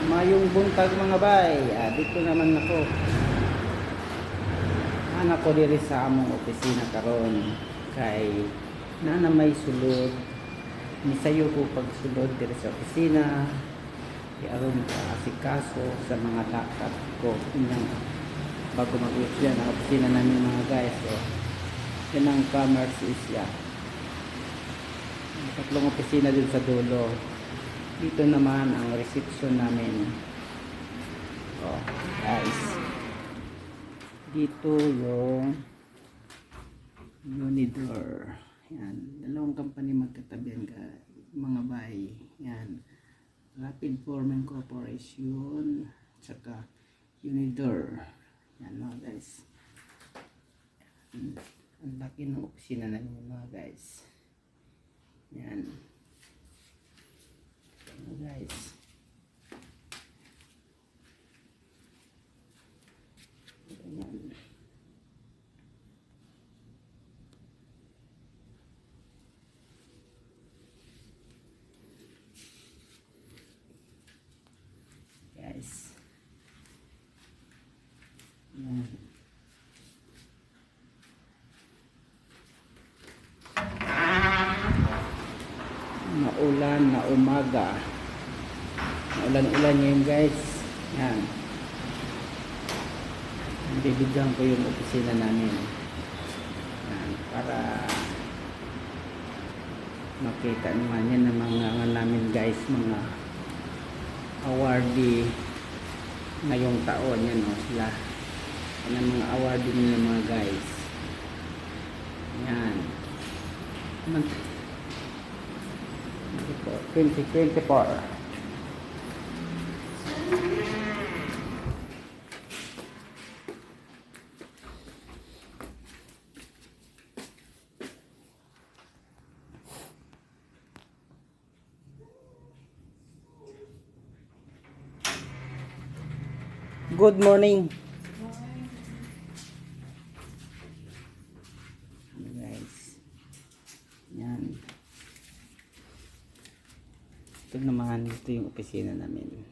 Mayong buntag mga bay. Dito naman ako. Anak ko diri sa among opisina karon kay na may sulod. Misayo ko pagsulod diri sa opisina. Aron ka asikaso sa mga dapat ko inyang bago mag-uwi yan ang opisina namin mga guys. So, yan ang commerce isya. Tatlong opisina din sa dulo. Dito naman ang reception namin. Oh, guys. Dito yung Unidor. Yan. Dalawang company magkatabihan ka mga bay. Yan. Rapid Forming Corporation. Tsaka Unidor. Yan mga guys. Ang laki ng opisina namin mga guys. Yan. Guys. Ayan. Guys. Ayan. Maulan na umaga. Ulan-ulan ngayon guys. Yan. Bibigyan ko yung opisina namin. Yan. Para makita naman yan ng mga namin guys. Mga awardee ngayong taon. Yan o sila. Yan ang mga awardee nila mga guys. Yan. 2024. Good morning. Guys. Yan. Ito naman, ito yung opisina namin.